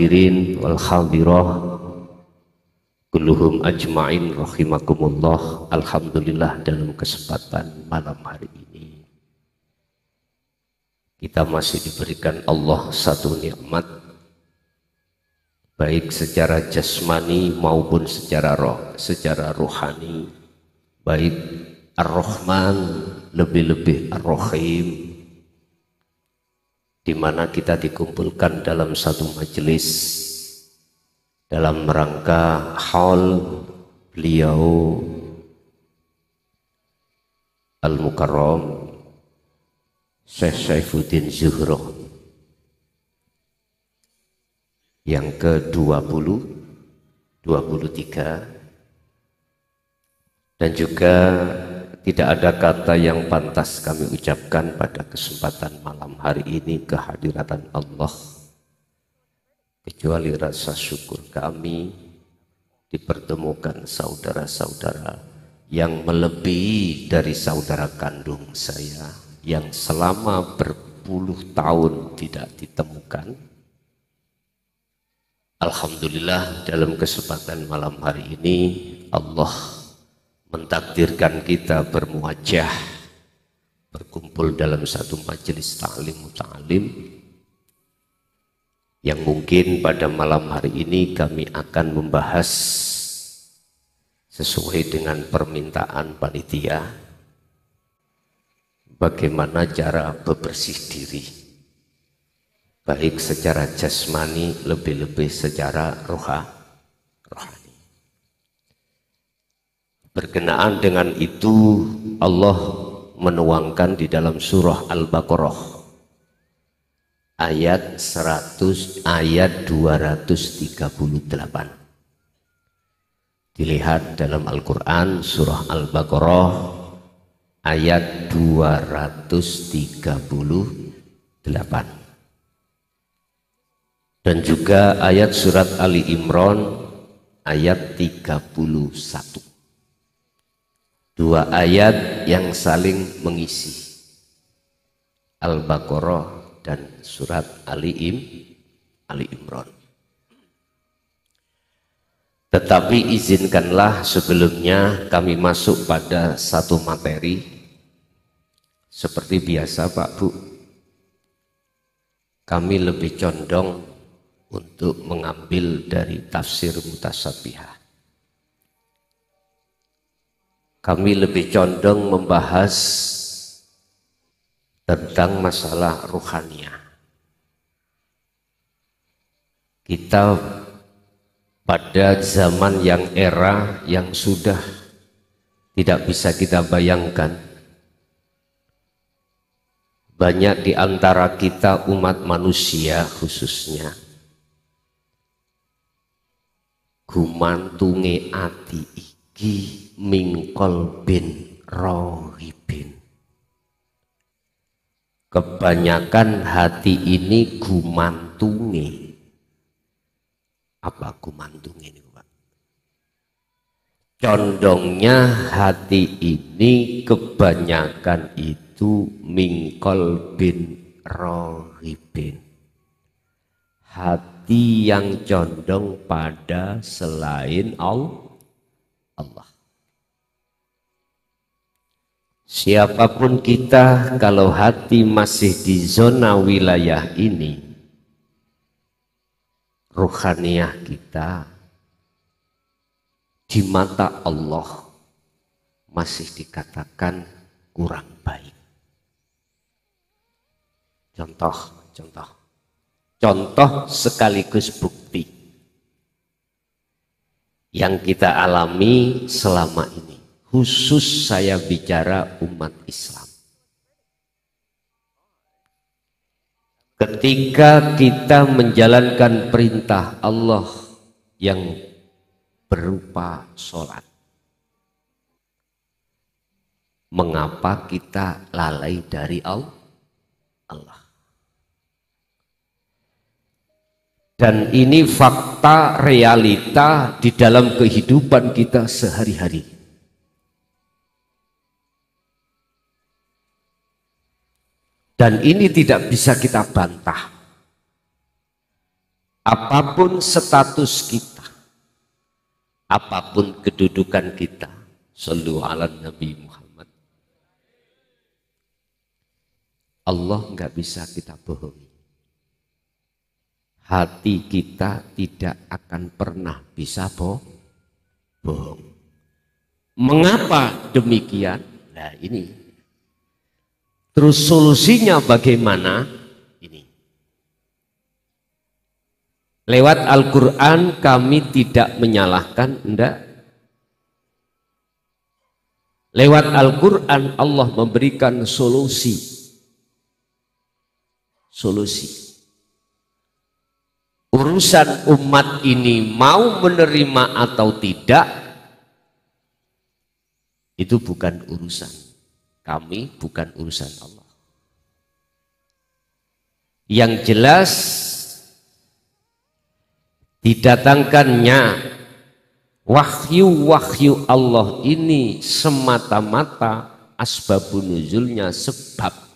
hadirin wal hadirah kulluhum ajma'in rahimakumullah. Alhamdulillah, dalam kesempatan malam hari ini kita masih diberikan Allah satu nikmat, baik secara jasmani maupun secara rohani, baik Ar-Rahman lebih-lebih Ar-Rahim, di mana kita dikumpulkan dalam satu majelis dalam rangka haul beliau Al-Mukarram Syekh Saifuddin Zuhroh yang ke-20, 23, dan juga tidak ada kata yang pantas kami ucapkan pada kesempatan malam hari ini kehadiran Allah kecuali rasa syukur kami dipertemukan saudara-saudara yang melebihi dari saudara kandung saya yang selama berpuluh tahun tidak ditemukan. Alhamdulillah, dalam kesempatan malam hari ini Allah mentakdirkan kita bermuajah, berkumpul dalam satu majelis ta'lim yang mungkin pada malam hari ini kami akan membahas sesuai dengan permintaan panitia bagaimana cara bebersih diri, baik secara jasmani lebih-lebih secara rohani. Berkenaan dengan itu Allah menuangkan di dalam surah Al-Baqarah ayat 238. Dilihat dalam Al-Quran surah Al-Baqarah ayat 238, dan juga ayat surat Ali Imran ayat 31. Dua ayat yang saling mengisi, Al-Baqarah dan surat Ali Imran. Tetapi izinkanlah sebelumnya kami masuk pada satu materi. Seperti biasa Pak Bu, kami lebih condong untuk mengambil dari tafsir Mutasyabihah. Kami lebih condong membahas tentang masalah ruhaniyah. Kita pada zaman yang era yang sudah tidak bisa kita bayangkan, banyak di antara kita umat manusia khususnya gumantunge ati iki mingkol bin rohibin. Kebanyakan hati ini gumantunge. Apa gumantunge ini Pak? Condongnya hati ini kebanyakan itu mingkol bin rohibin, hati yang condong pada selain Allah. Siapapun kita, kalau hati masih di zona wilayah ini, ruhaniyah kita di mata Allah masih dikatakan kurang baik. Contoh sekaligus bukti yang kita alami selama ini, khusus saya bicara umat Islam. Ketika kita menjalankan perintah Allah yang berupa sholat, mengapa kita lalai dari Allah? Dan ini fakta realita di dalam kehidupan kita sehari-hari. Dan ini tidak bisa kita bantah. apapun status kita, apapun kedudukan kita, shallu ala Nabi Muhammad, Allah nggak bisa kita bohongi. Hati kita tidak akan pernah bisa bohong. Mengapa demikian? Nah ini. Terus solusinya bagaimana? Ini. Lewat Al-Quran kami tidak menyalahkan, enggak. Lewat Al-Quran Allah memberikan solusi. Urusan umat ini mau menerima atau tidak, itu bukan urusan kami, bukan urusan Allah. Yang jelas didatangkannya wahyu-wahyu Allah ini semata-mata asbabun nuzulnya sebab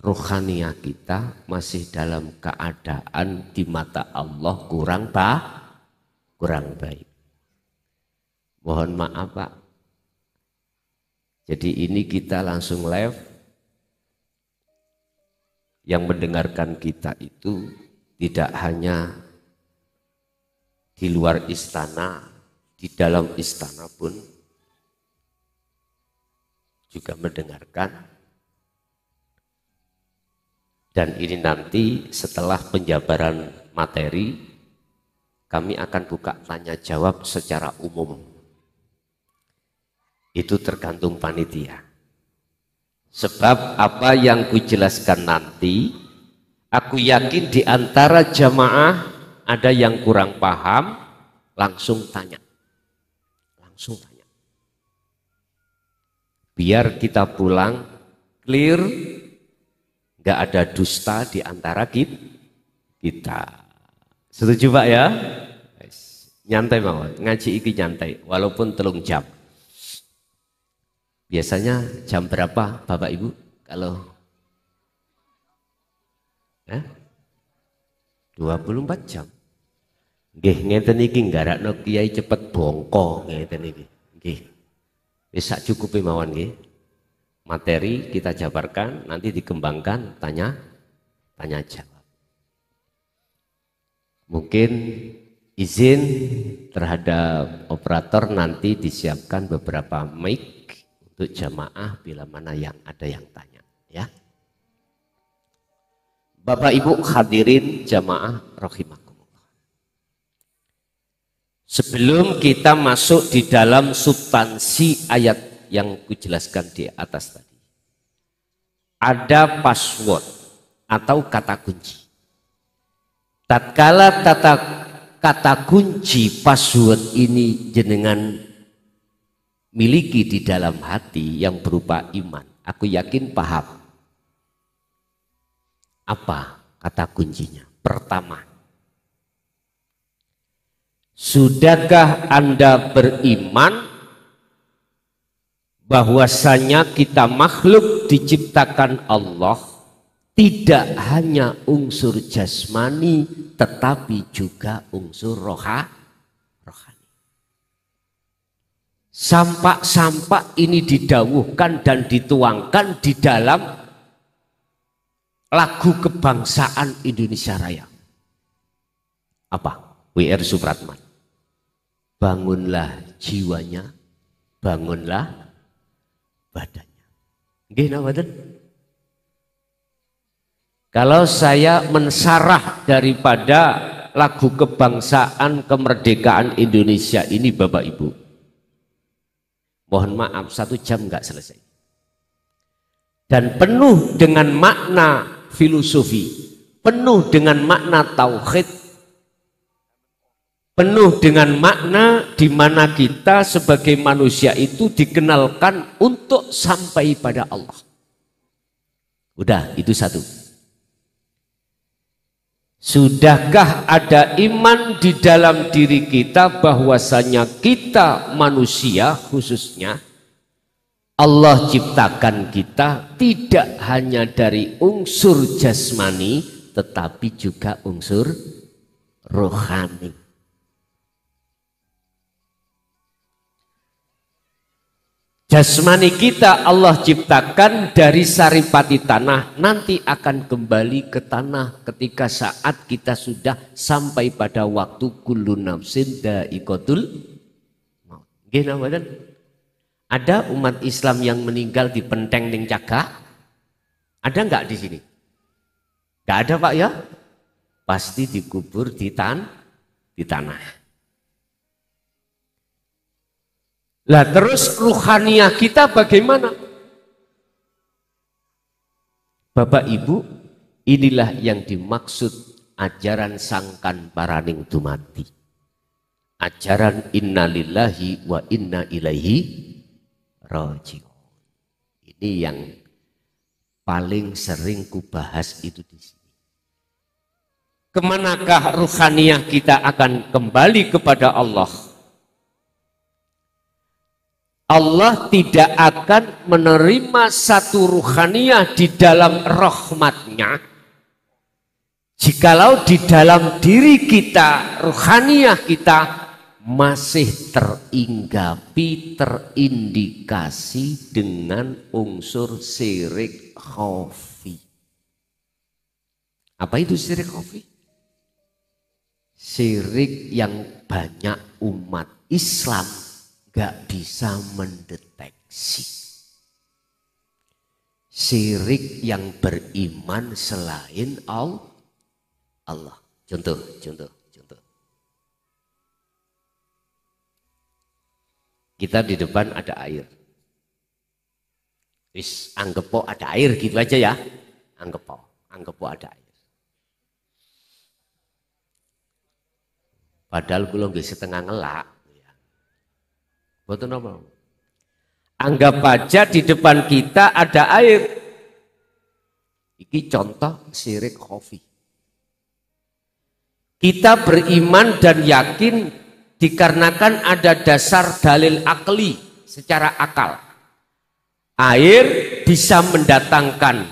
rohaniah kita masih dalam keadaan di mata Allah kurang baik. Mohon maaf Pak. Jadi ini kita langsung live. Yang mendengarkan kita itu tidak hanya di luar istana, di dalam istana pun juga mendengarkan. Dan ini nanti setelah penjabaran materi, kami akan buka tanya jawab secara umum. Itu tergantung panitia. Sebab apa yang kujelaskan nanti, aku yakin di antara jamaah ada yang kurang paham, langsung tanya. Biar kita pulang clear, nggak ada dusta di antara kita. Setuju Pak ya? Nyantai mawon, ngaji iki nyantai, walaupun 3 jam. Biasanya jam berapa Bapak Ibu kalau 24 jam. Nggih ngeten iki nggarakno kiai cepet bongko ngeten iki. Nggih. Wis sak cukupe mawon nggih. Materi kita jabarkan, nanti dikembangkan tanya jawab. Mungkin izin terhadap operator nanti disiapkan beberapa mic untuk jamaah bila mana yang ada yang tanya ya. Bapak Ibu hadirin jamaah rahimakumullah. Sebelum kita masuk di dalam substansi ayat yang kujelaskan di atas tadi, ada password atau kata kunci. Tatkala kata kunci password ini jenengan miliki di dalam hati yang berupa iman, aku yakin paham apa kata kuncinya. Pertama, sudahkah Anda beriman bahwasanya kita makhluk diciptakan Allah tidak hanya unsur jasmani tetapi juga unsur rohani. Sampah-sampah ini didawuhkan dan dituangkan di dalam lagu kebangsaan Indonesia Raya. Apa? W.R. Supratman. Bangunlah jiwanya, bangunlah badannya. Nggih napa mboten? Kalau saya mensarah daripada lagu kebangsaan kemerdekaan Indonesia ini Bapak Ibu, mohon maaf 1 jam nggak selesai. Dan penuh dengan makna filosofi, penuh dengan makna tauhid, penuh dengan makna di mana kita sebagai manusia itu dikenalkan untuk sampai pada Allah. Udah, itu 1. Sudahkah ada iman di dalam diri kita bahwasanya kita manusia khususnya Allah ciptakan kita tidak hanya dari unsur jasmani tetapi juga unsur rohani. Jasmani kita Allah ciptakan dari saripati tanah, nanti akan kembali ke tanah ketika saat kita sudah sampai pada waktu kullu nafsin dha'iqatul maut. Nggih napa? Ada umat Islam yang meninggal di Penteng ning Cagak? Ada enggak di sini? Enggak ada Pak ya? Pasti dikubur di tanah. Lah terus ruhaniah kita bagaimana? Bapak Ibu, inilah yang dimaksud ajaran sangkan paraning dumati. Ajaran innalillahi wa inna ilaihi raji'un. Ini yang paling sering kubahas itu di sini. Kemanakah ruhaniah kita akan kembali kepada Allah? Allah tidak akan menerima satu ruhaniah di dalam rahmatnya jikalau di dalam diri kita, ruhaniah kita masih teringgapi, terindikasi dengan unsur syirik khafi. Apa itu syirik khafi? Syirik yang banyak umat Islam gak bisa mendeteksi. Syirik yang beriman selain Allah. Contoh. Kita di depan ada air. Wis anggap po ada air gitu aja ya. Anggap po ada air. Padahal kula nggih setengah ngelak. Betul apa? Anggap aja di depan kita ada air. Ini contoh syirik khafi. Kita beriman dan yakin dikarenakan ada dasar dalil akli secara akal. Air bisa mendatangkan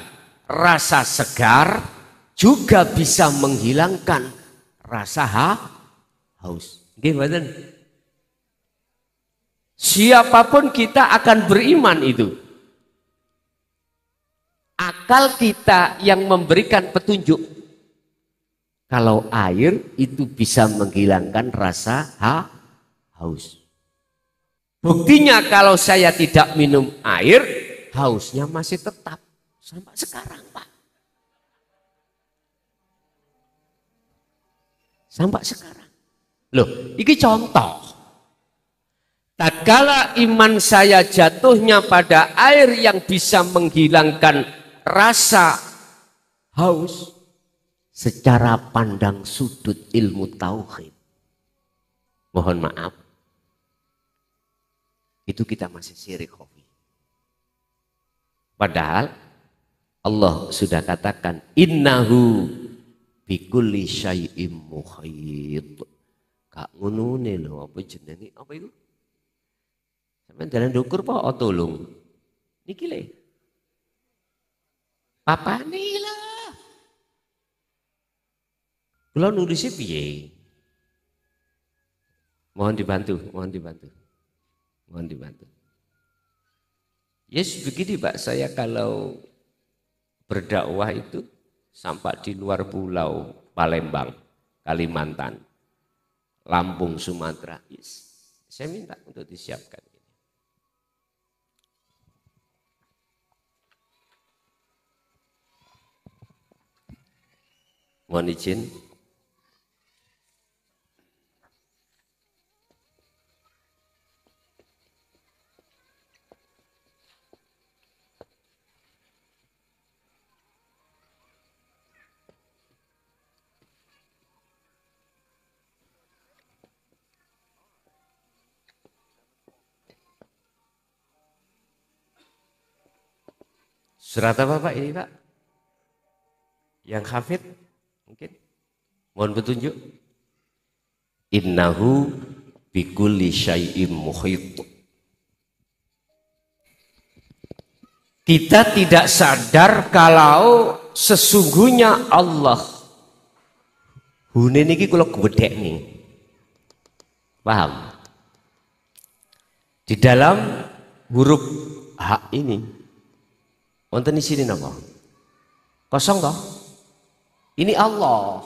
rasa segar, juga bisa menghilangkan rasa haus. Gimana? Siapapun kita akan beriman itu. Akal kita yang memberikan petunjuk. Kalau air itu bisa menghilangkan rasa haus. Buktinya kalau saya tidak minum air, hausnya masih tetap. Sampai sekarang Pak. Sampai sekarang. Loh, ini contoh. Tatkala iman saya jatuhnya pada air yang bisa menghilangkan rasa haus secara pandang sudut ilmu tauhid. Mohon maaf. Itu kita masih syirik khafi. Padahal Allah sudah katakan innahu bikulli syai'im muhit. Kak ngunune lho apa jenenge apa itu? Sampeyan jalan dukur po tolong. Niki le. Papane lah. Kula nulis piye? Mohon dibantu. Yes, begini Pak, saya kalau berdakwah itu sampai di luar pulau Palembang, Kalimantan, Lampung, Sumatera. Yes, saya minta untuk disiapkan. Mohon izin. Surat apa Pak ini Pak? Yang hafid? Mungkin. Mohon petunjuk. Innahu bikulli syai'im muhit. Kita tidak sadar kalau sesungguhnya Allah Hune niki kula gedhek nih. Paham? Di dalam huruf H ini wonten di sini napa? Kosong toh? Ini Allah.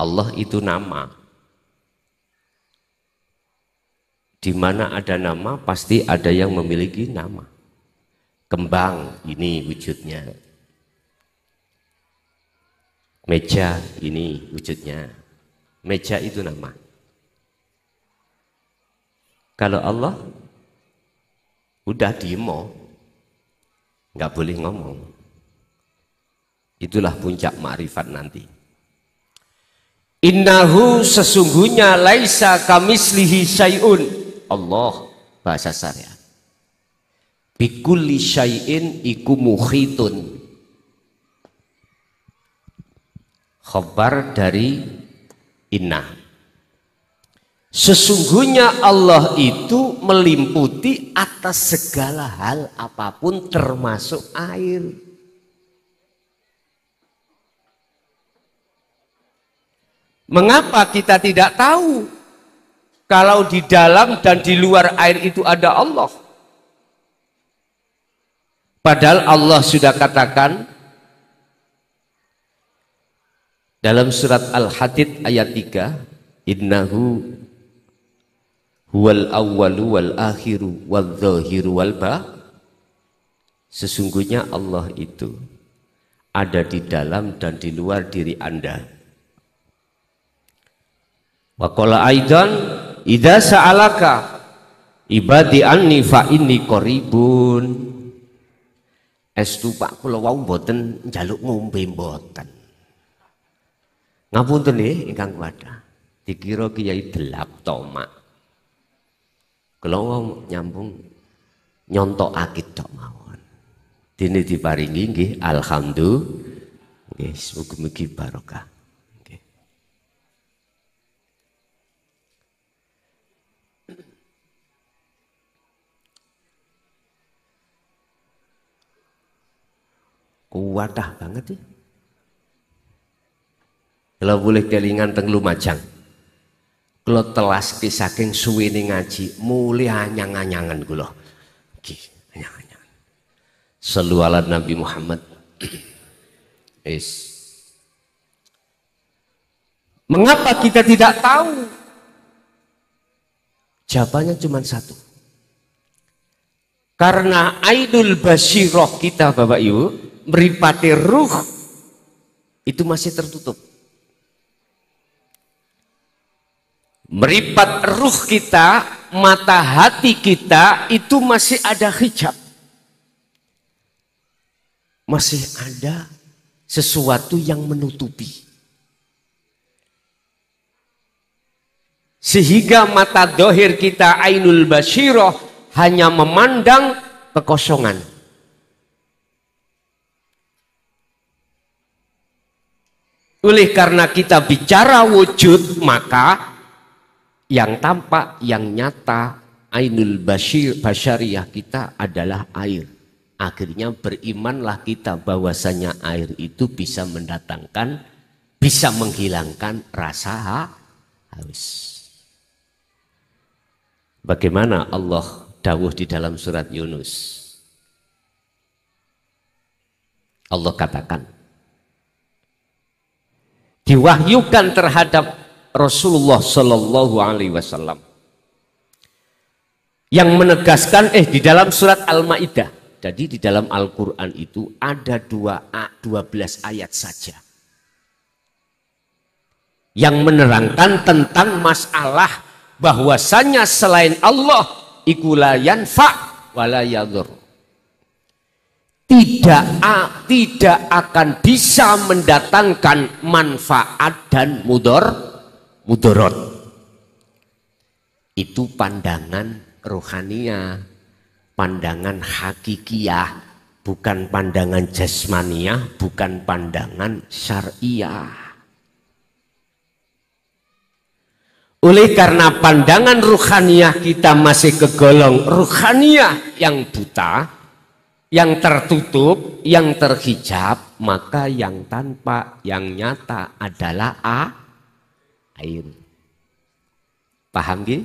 Allah itu nama. Di mana ada nama pasti ada yang memiliki nama. Kembang ini wujudnya. Meja ini wujudnya. Meja itu nama. Kalau Allah udah diem, nggak boleh ngomong. Itulah puncak ma'rifat nanti. Innahu sesungguhnya laisa kamislihi syai'un. Allah bahasa syariat. Bikulli syai'in iku mukhitun. Khabar dari inna. Sesungguhnya Allah itu meliputi atas segala hal apapun termasuk air. Mengapa kita tidak tahu kalau di dalam dan di luar air itu ada Allah? Padahal Allah sudah katakan dalam surat Al-Hadid ayat 3, innahu huwal awwalu wal akhiru wal zahiru wal ba. Sesungguhnya Allah itu ada di dalam dan di luar diri Anda. Wa qala aidan idza sa'alaka ibadi anni fa inni qaribun. Estu Pak kula wau mboten njaluk ngombe mboten. Ngapunten nggih ingkang kuwata. Dikira kiai delap tomak. Kula wau nyambung nyontokake tok mawon. Dene diparingi nggih alhamdulillah. Nggih mugi-mugi barokah. Kuwatah banget ya. Kalau boleh kelingan teng Lumajang. Kalau telas saking suwene ngaji, mulai anyang-anyangan kula. Nggih, anyang-anyangan. Shallu ala Nabi Muhammad. Mengapa kita tidak tahu? Jawabannya cuma satu. Karena ainul basiroh kita Bapak Ibu, meripati ruh itu masih tertutup. Meripat ruh kita, mata hati kita itu masih ada hijab. Masih ada sesuatu yang menutupi. Sehingga mata dohir kita ainul basiroh hanya memandang kekosongan. Oleh karena kita bicara wujud, maka yang tampak, yang nyata, ainul basyariyah kita adalah air. Akhirnya berimanlah kita bahwasanya air itu bisa mendatangkan, bisa menghilangkan rasa haus. Bagaimana Allah dawuh di dalam surat Yunus? Allah katakan, diwahyukan terhadap Rasulullah Shallallahu Alaihi Wasallam yang menegaskan di dalam surat Al-Maidah. Jadi di dalam Al-Quran itu ada 12 ayat saja yang menerangkan tentang masalah bahwasanya selain Allah iku la yanfa wala yadur. Tidak akan bisa mendatangkan manfaat dan mudarat. Itu pandangan rohaniah, pandangan hakikiyah, bukan pandangan jasmaniyah, bukan pandangan syariah. Oleh karena pandangan rohaniah kita masih kegolong rohaniah yang buta, yang tertutup, yang terhijab, maka yang tanpa, yang nyata adalah air. Paham gak?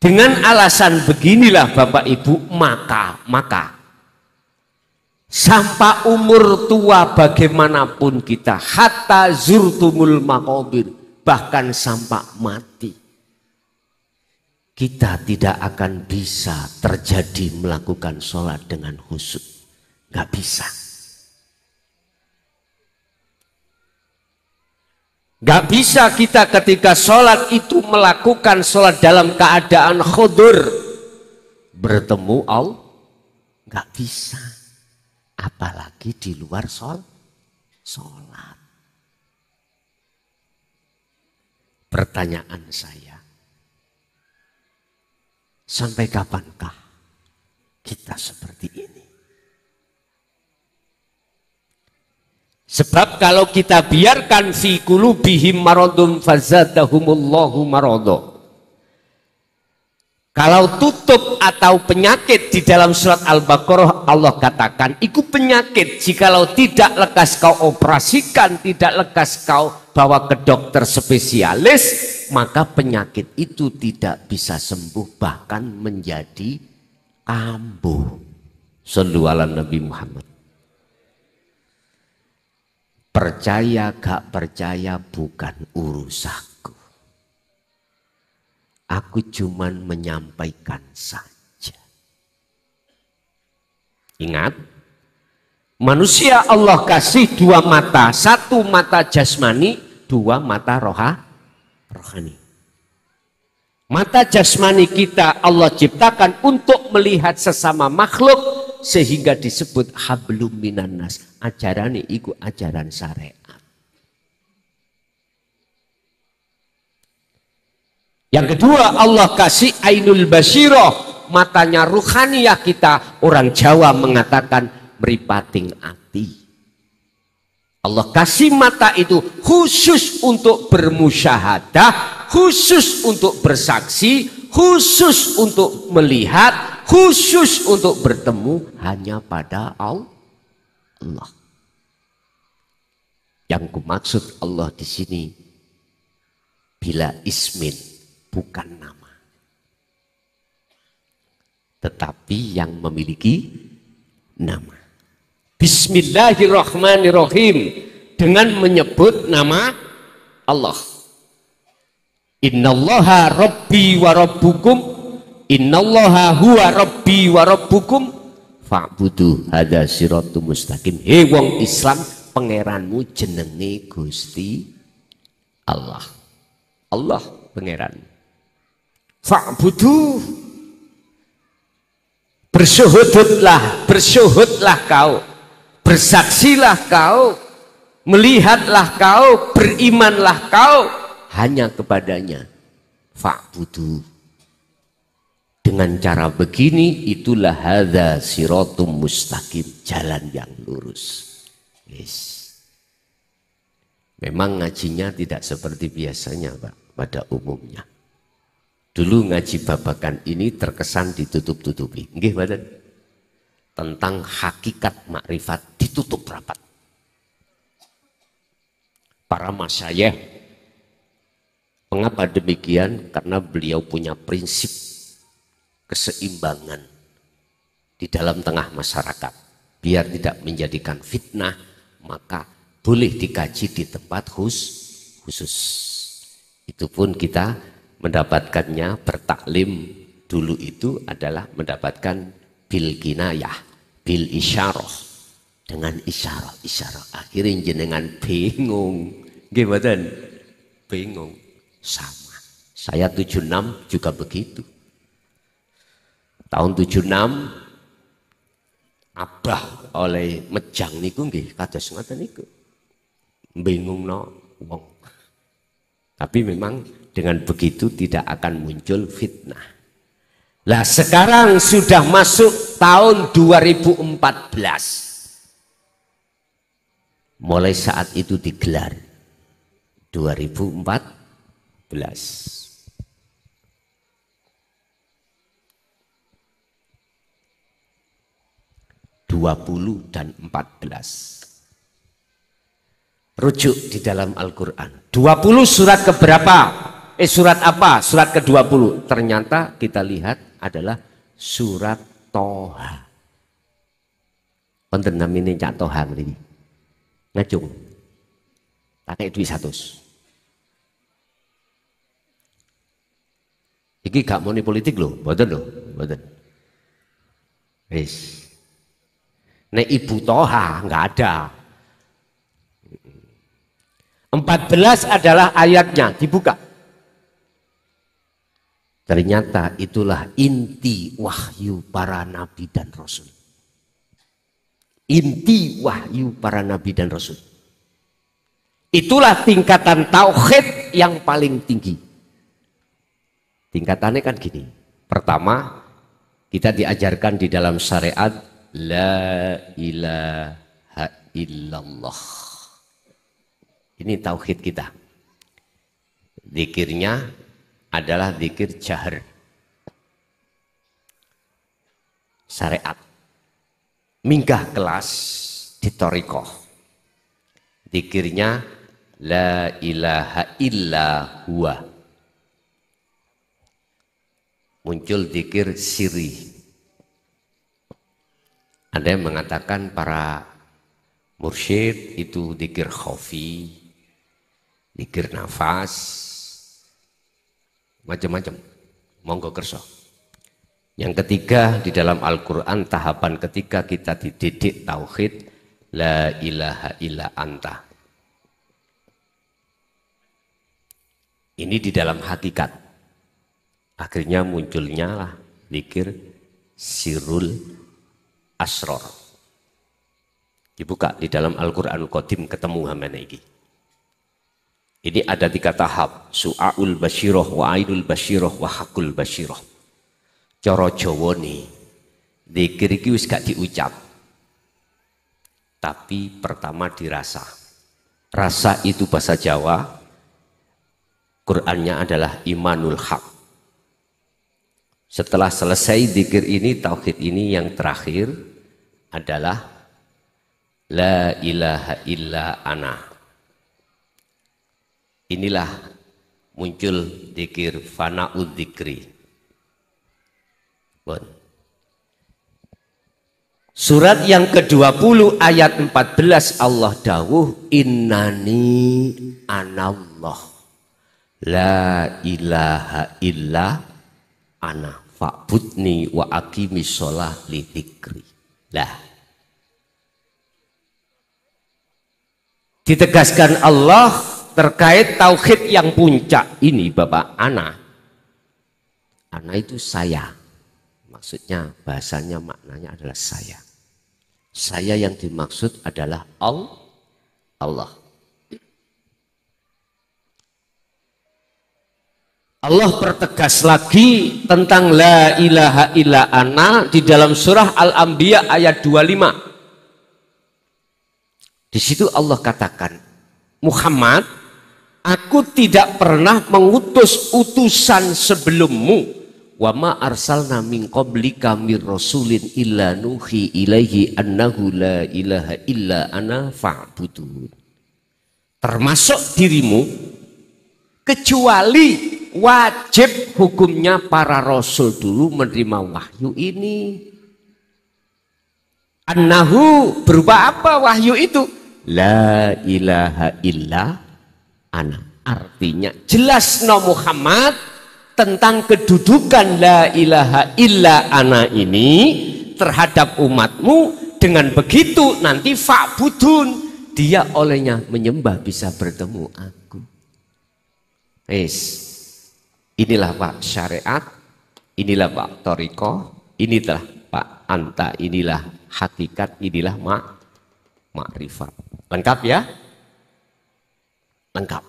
Dengan alasan beginilah Bapak Ibu, maka sampai umur tua bagaimanapun kita, hatta zurtumul maqabir, bahkan sampai mati, kita tidak akan bisa terjadi melakukan sholat dengan khusyuk. Nggak bisa. Nggak bisa kita ketika sholat itu melakukan sholat dalam keadaan khudur, bertemu Allah. Nggak bisa. Apalagi di luar sholat. Pertanyaan saya, sampai kapankah kita seperti ini? Sebab kalau kita biarkan fi qulubihim maradun fazadahumullahu marada. Kalau tutup atau penyakit di dalam surat Al-Baqarah Allah katakan, itu penyakit. Jikalau tidak lekas kau operasikan, tidak lekas kau bawa ke dokter spesialis, maka penyakit itu tidak bisa sembuh, bahkan menjadi kambuh. Shallu ala Nabi Muhammad. Percaya gak percaya bukan urusanku. Aku cuman menyampaikan saja. Ingat, manusia Allah kasih dua mata, satu mata jasmani, dua mata rohani. Mata jasmani kita Allah ciptakan untuk melihat sesama makhluk, sehingga disebut hablum minan nas. Ajaran itu ajaran syariat. Yang kedua, Allah kasih ainul basyirah, matanya ruhaniyah kita. Orang Jawa mengatakan meripating ati. Allah kasih mata itu khusus untuk bermusyahadah, khusus untuk bersaksi, khusus untuk melihat, khusus untuk bertemu hanya pada Allah. Yang kumaksud Allah di sini bila ismin, bukan nama, tetapi yang memiliki nama. Bismillahirrahmanirrahim, dengan menyebut nama Allah. Innallaha rabbi wa rabbukum, innallaha huwa rabbi wa rabbukum fa'budu hadza siratum mustaqim. Hei wong Islam, pangeranmu jenenge Gusti Allah. Allah pangeran. Fa'budu, bersyuhudlah kau, bersaksilah kau, melihatlah kau, berimanlah kau hanya kepadanya. Fa'budu. Dengan cara begini, itulah hadza siratum mustaqim, jalan yang lurus. Yes. Memang ngajinya tidak seperti biasanya Pak, pada umumnya. Dulu ngaji babakan ini terkesan ditutup-tutupi. Nggih mboten? Tentang hakikat makrifat ditutup rapat. Para masyayikh, mengapa demikian? Karena beliau punya prinsip keseimbangan di dalam tengah masyarakat. Biar tidak menjadikan fitnah, maka boleh dikaji di tempat khusus. Itu pun kita mendapatkannya, bertaklim dulu itu adalah mendapatkan bil kinayah, bil isyarah, dengan isyarah. Akhirnya jenengan bingung. Gimana? Bingung. Sama. Saya 76 juga begitu. Tahun 76 abah oleh mejang niku nggih kados ngoten niku. Bingungno wong. Tapi memang dengan begitu tidak akan muncul fitnah. Lah sekarang sudah masuk tahun 2014. Mulai saat itu digelar 2014. 20 dan 14. Rujuk di dalam Al-Quran. 20 surat keberapa? Surat apa? Surat ke-20. Ternyata kita lihat adalah surat Toha. Konten namanya Cak Toha ini. Ngajung. Pakai duit 100. Iki gak money politik loh, mboten loh, mboten. Wis. Nek Ibu Toha nggak ada. 14 adalah ayatnya, dibuka. Ternyata itulah inti wahyu para nabi dan rasul. Inti wahyu para nabi dan rasul. Itulah tingkatan tauhid yang paling tinggi. Tingkatannya kan gini. Pertama, kita diajarkan di dalam syariat la ilaha illallah. Ini tauhid kita. Zikirnya adalah zikir jahar. Syariat. Minggah kelas di thariqah. Zikirnya la ilaha illa huwa. Muncul zikir sirri. Ada yang mengatakan para mursyid itu zikir khafi, zikir nafas, macam-macam. Monggo kerso. Yang ketiga di dalam Al-Quran tahapan ketika kita dididik tauhid la ilaha illa anta. Ini di dalam hakikat. Akhirnya munculnya lah zikir sirul asror. Dibuka di dalam Al-Quran Qadim ketemu hamana iki. Ini ada 3 tahap, su'aul basyiroh, wa ainul basyiroh, wa hakul basyiroh. Cara Jawa nih, zikir iki wis gak diucap. Tapi pertama dirasa. Rasa itu bahasa Jawa, Qur'annya adalah imanul haq. Setelah selesai zikir ini, tauhid ini yang terakhir adalah la ilaha illa ana. Inilah muncul zikir fana'ud dzikri. Surat yang ke-20 ayat 14 Allah dawuh innani anallah la ilaha illa ana fa'budni wa aqimis shalah li dzikri. Lah ditegaskan Allah terkait tauhid yang puncak ini Bapak ana. Ana itu saya. Maksudnya bahasanya maknanya adalah saya. Saya yang dimaksud adalah Allah. Allah pertegas lagi tentang la ilaha illa ana di dalam surah Al-Anbiya ayat 25. Di situ Allah katakan, Muhammad, aku tidak pernah mengutus utusan sebelummu. Wa ma arsalna min qablika mir rasulin illa nuhi ilaihi annahu la ilaha illa ana fa'budun. Termasuk dirimu, kecuali wajib hukumnya para rasul dulu menerima wahyu ini. Annahu berupa apa wahyu itu? La ilaha illa ana. Artinya jelas no Muhammad tentang kedudukan la ilaha illa ana ini terhadap umatmu. Dengan begitu nanti fa'budun, dia olehnya menyembah bisa bertemu aku. Inilah Pak syariat, inilah Pak thariqah, inilah Pak anta, inilah hakikat, inilah makrifat. Lengkap ya? Lengkap.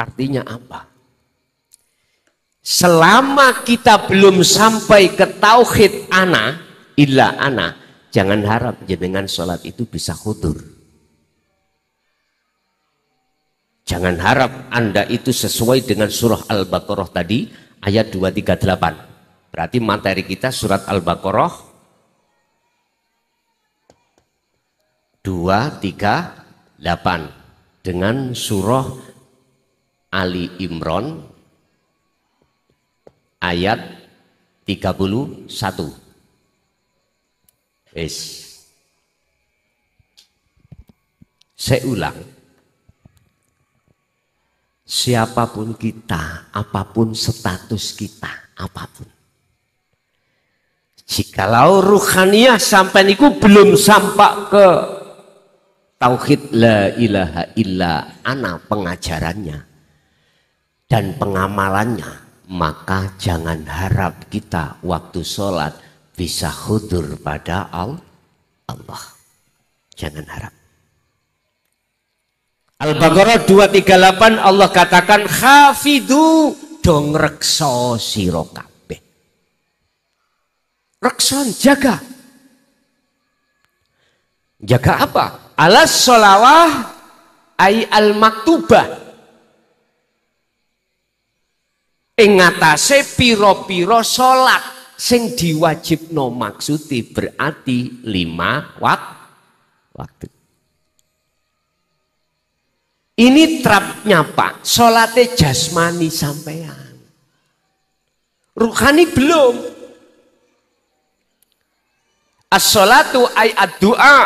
Artinya apa? Selama kita belum sampai ke tauhid ana, illa ana, jangan harap jenengan sholat itu bisa khudur. Jangan harap Anda itu sesuai dengan surah Al-Baqarah tadi, ayat 238. Berarti materi kita surat Al-Baqarah 238 dengan surah Ali Imran ayat 31. Saya ulang. Siapapun kita, apapun status kita, apapun. Jikalau ruhaniyah sampai niku belum sampai ke tauhid la ilaha illa ana pengajarannya dan pengamalannya, maka jangan harap kita waktu sholat bisa khudur pada Allah. Jangan harap. Al-Baqarah 238 Allah katakan khafidhu dong reksa sira kabeh. Rekson jaga. Jaga apa? Alas sholawah ay al-maktubah. Ing ngatasé pira-pira salat sing diwajibno, maksudi berarti 5 waktu. Ini trapnya Pak, sholatnya jasmani sampean. Ruhani belum. As-sholatu ay ad-du'a.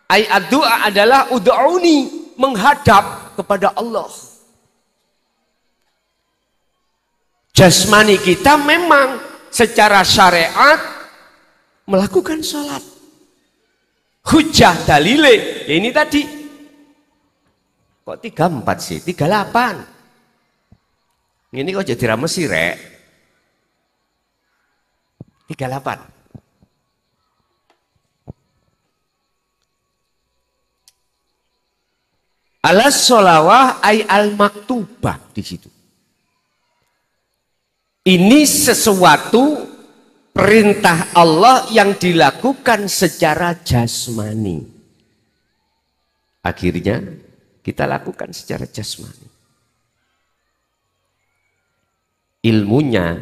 Ay ad-du'a adalah ud'uni, menghadap kepada Allah. Jasmani kita memang secara syariat melakukan sholat. Hujjah dalile, ya ini tadi. Kok 34 sih? 38. Ini kok jadi ramesi rek. 38. Alas sholawah ay al maktubah di situ. Ini sesuatu perintah Allah yang dilakukan secara jasmani. Akhirnya kita lakukan secara jasmani. Ilmunya,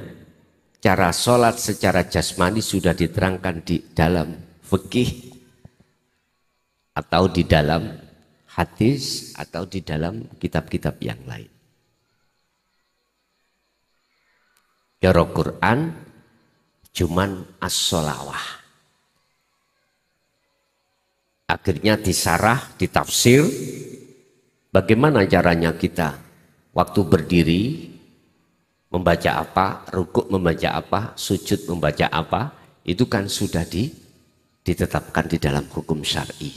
cara sholat secara jasmani sudah diterangkan di dalam fikih atau di dalam hadis atau di dalam kitab-kitab yang lain. Cara Quran cuman as-sholawah. Akhirnya disarah, ditafsir. Bagaimana caranya kita waktu berdiri membaca apa, rukuk membaca apa, sujud membaca apa, itu kan sudah ditetapkan di dalam hukum syar'i.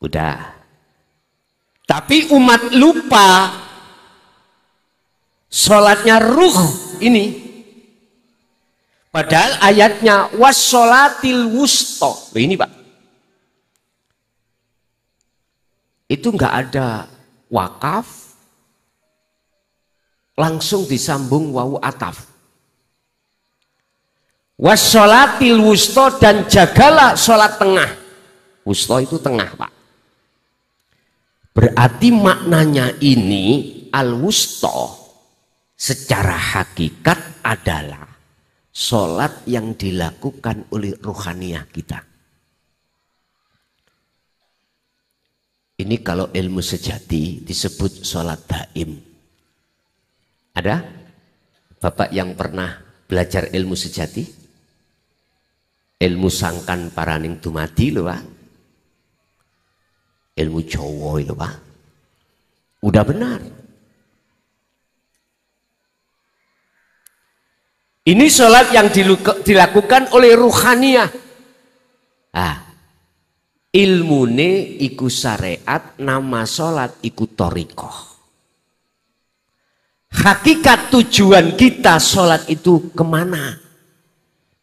Udah. Tapi umat lupa sholatnya ruh ini. Padahal ayatnya wassolatil wusto. Ini Pak. Itu enggak ada wakaf, langsung disambung wawu ataf. Wassolatil wusto, dan jagalah sholat tengah. Wusto itu tengah Pak. Berarti maknanya ini al-wusto secara hakikat adalah sholat yang dilakukan oleh ruhaniyah kita. Ini kalau ilmu sejati disebut sholat daim. Ada Bapak yang pernah belajar ilmu sejati? Ilmu sangkan paraning dumadi loh Pak. Ilmu Jawa itu Pak. Udah benar. Ini sholat yang dilakukan oleh ruhaniyah. Ilmune iku syariat, nama sholat iku thariqah. Hakikat tujuan kita sholat itu kemana?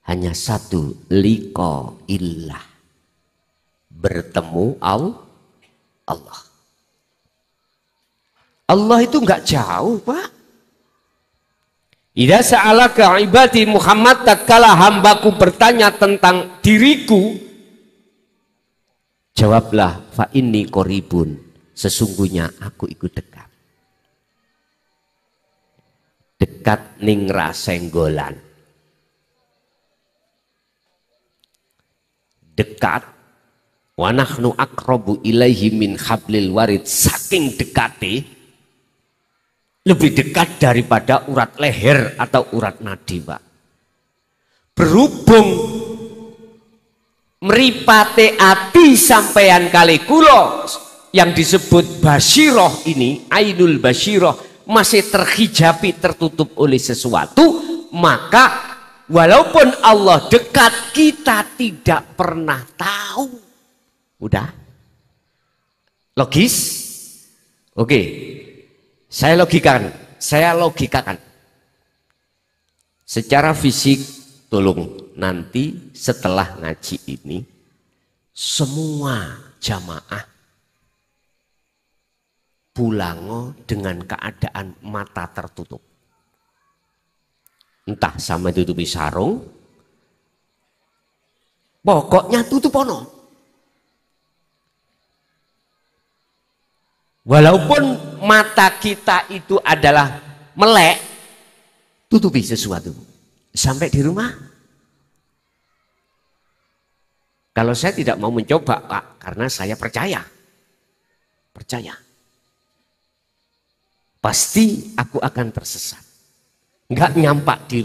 Hanya satu, liqa illah. Bertemu Allah. Allah itu enggak jauh Pak. Idza sa'alaka ibadi Muhammad, tatkala hambaku bertanya tentang diriku, jawablah fa inni qoribun, sesungguhnya aku ikut dekat. Dekat ning rasenggolan. dekat, wa nahnu aqrabu ilaihi min hablil warid, saking dekate, lebih dekat daripada urat leher atau urat nadi, Pak. Berhubung meripate ati sampeyan kali kula yang disebut basiroh ini, ainul basiroh, masih terhijabi, tertutup oleh sesuatu, maka walaupun Allah dekat, kita tidak pernah tahu. Udah? Logis? Oke. Saya logikakan. Secara fisik, tolong nanti setelah ngaji ini, semua jamaah pulango dengan keadaan mata tertutup. Entah sama tutupi sarung, pokoknya tutup ono. Walaupun mata kita itu adalah melek, tutupi sesuatu. Sampai di rumah. Kalau saya tidak mau mencoba, Pak, karena saya percaya. Pasti aku akan tersesat. Nggak nyampe di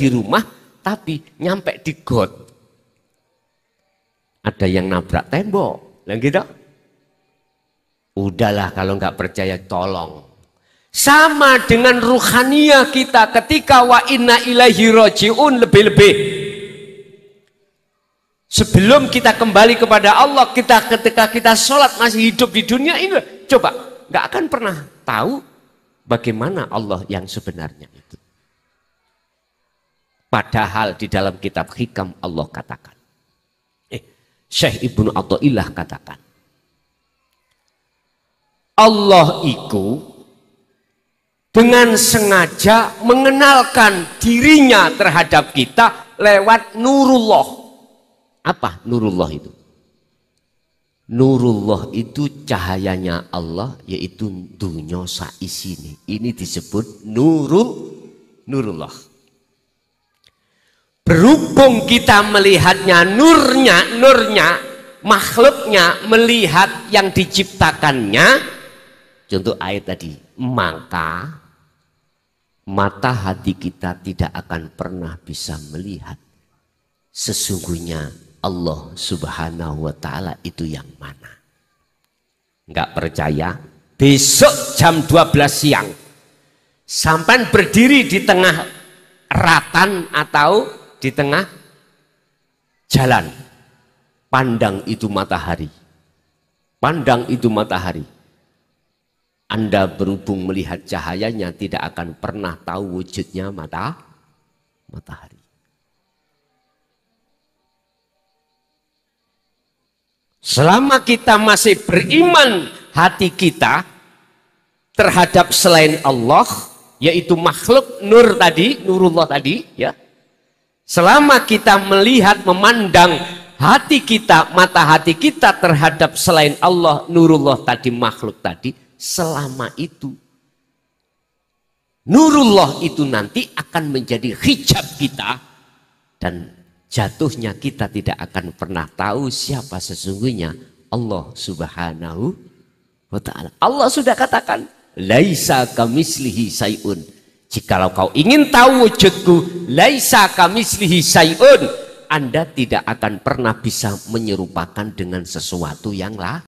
rumah, tapi nyampe di got. Ada yang nabrak tembok, lah gitu. Udahlah, kalau nggak percaya tolong. Sama dengan ruhaniyah kita ketika wa inna ilaihi raji'un, lebih-lebih. Sebelum kita kembali kepada Allah, ketika kita sholat masih hidup di dunia ini, coba, nggak akan pernah tahu bagaimana Allah yang sebenarnya itu. Padahal di dalam kitab Hikam Allah katakan, Syekh Ibnu Athaillah katakan, Allah itu dengan sengaja mengenalkan dirinya terhadap kita lewat nurullah. Apa nurullah itu? Nurullah itu cahayanya Allah, yaitu dunya saisine. Ini disebut nurullah. Berhubung kita melihatnya nurnya, makhluknya melihat yang diciptakannya. Contoh ayat tadi, maka mata hati kita tidak akan pernah bisa melihat sesungguhnya Allah Subhanahu wa ta'ala itu yang mana. Enggak percaya? Besok jam 12 siang sampai berdiri di tengah ratan atau di tengah jalan, pandang itu matahari. Anda berhubung melihat cahayanya tidak akan pernah tahu wujudnya matahari. Selama kita masih beriman hati kita terhadap selain Allah, yaitu makhluk nur tadi, nurullah tadi, ya. Selama kita melihat, memandang hati kita, mata hati kita terhadap selain Allah, nurullah tadi, makhluk tadi, selama itu nurullah itu nanti akan menjadi hijab kita, dan jatuhnya kita tidak akan pernah tahu siapa sesungguhnya Allah Subhanahu wa ta'ala. Allah sudah katakan, laisa kamislihi sayun. Jikalau kau ingin tahu wujudku, laisa kamislihi sayun, Anda tidak akan pernah bisa menyerupakan dengan sesuatu yang lain.